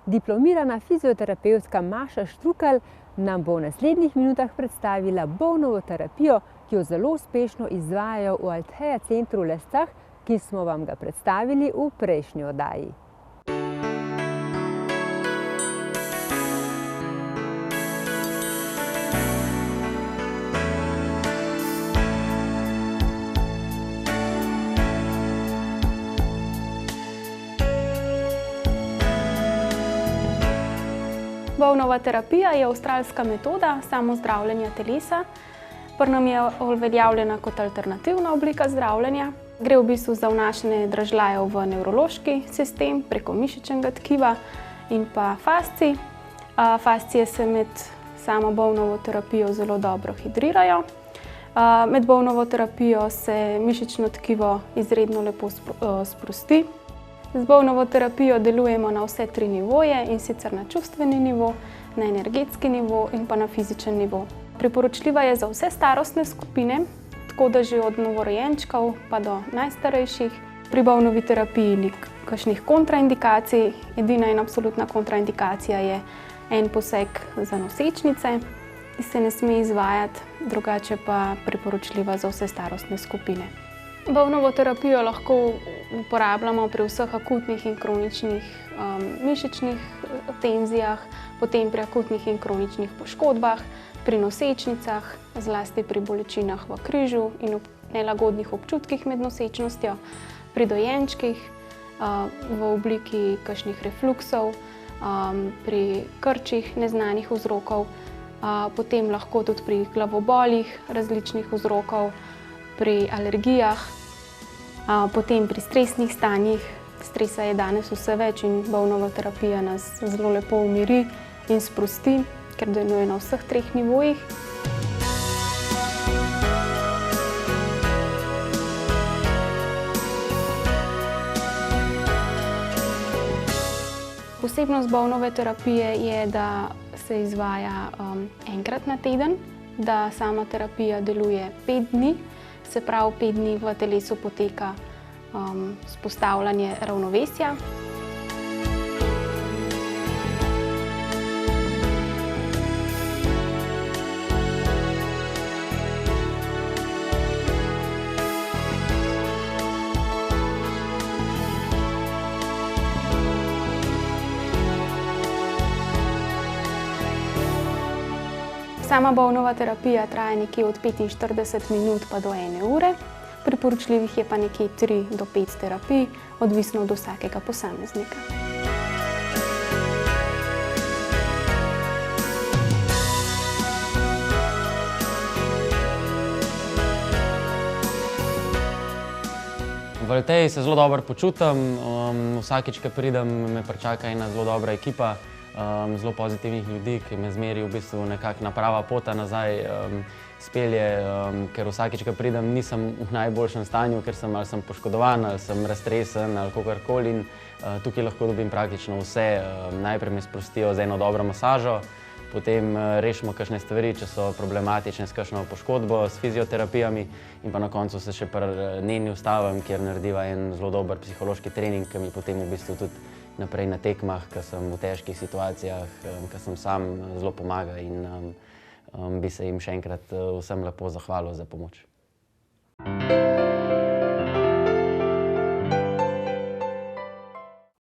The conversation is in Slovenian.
Diplomirana fizioterapevtka Maša Štrukelj nam bo v naslednjih minutah predstavila Bonovo terapijo, ki jo zelo uspešno izvajajo v Althea centru v Lescah, ki smo vam ga predstavili v prejšnji oddaji. Bovnova terapija je avstralska metoda samozdravljenja telesa. Pri nam je uveljavljena kot alternativna oblika zdravljenja. Gre v bistvu za vnašanje dražljajev v nevrološki sistem preko mišičnega tkiva in pa fascij. Fascije se med samo Bovnovo terapijo zelo dobro hidrirajo. Med Bovnovo terapijo se mišično tkivo izredno lepo sprosti. Z Bovnovo terapijo delujemo na vse tri nivoje, in sicer na čustveni nivo, na energetski nivo in pa na fizičen nivo. Priporočljiva je za vse starostne skupine, tako da že od novorojenčkov pa do najstarejših. Pri Bovnovi terapiji ni kakšnih kontraindikacij, edina in absolutna kontraindikacija je en poseg za nosečnice, ki se ne sme izvajati, drugače pa priporočljiva za vse starostne skupine. Bovnovo terapijo lahko uporabljamo pri vseh akutnih in kroničnih mišičnih tenzijah, potem pri akutnih in kroničnih poškodbah, pri nosečnicah, zlasti pri bolečinah v križu in nelagodnih občutkih med nosečnostjo, pri dojenčkih v obliki kakšnih refluksov, pri krčih neznanih vzrokov, potem lahko tudi pri glavobolih različnih vzrokov, pri alergijah, potem pri stresnih stanjih. Stresa je danes vse več in Bovnova terapija nas zelo lepo umiri in sprosti, ker deluje na vseh treh nivojih. Posebnost Bovnove terapije je, da se izvaja enkrat na teden, da sama terapija deluje 5 dni, se pravi 5 dni v telesu poteka vzpostavljanje ravnovesja. Sama Bovnova terapija traja nekje od 45 minut pa do 1 ure. Priporočljivih je pa nekje 3 do 5 terapij, odvisno od vsakega posameznika. V Altheji se zelo dobro počutim, vsakič, ko pridem, me pričaka ena zelo dobra ekipa, zelo pozitivnih ljudi, ki me zmeri v bistvu nekako prava pota nazaj spelje, ker vsakič, ko pridem, nisem v najboljšem stanju, ker sem ali sem poškodovan, ali sem raztresen, ali kakorkoli, in tukaj lahko dobim praktično vse. Najprej me sprostijo z eno dobro masažo, potem rešimo kakšne stvari, če so problematične s kakšno poškodbo, s fizioterapijami, in pa na koncu se še pri Neni ustavim, kjer narediva en zelo dober psihološki trening, ki mi potem v bistvu tudi naprej na tekmah, ko sem v težkih situacijah, ko sem sam, zelo pomaga, in bi se jim še enkrat vsem lepo zahvalil za pomoč.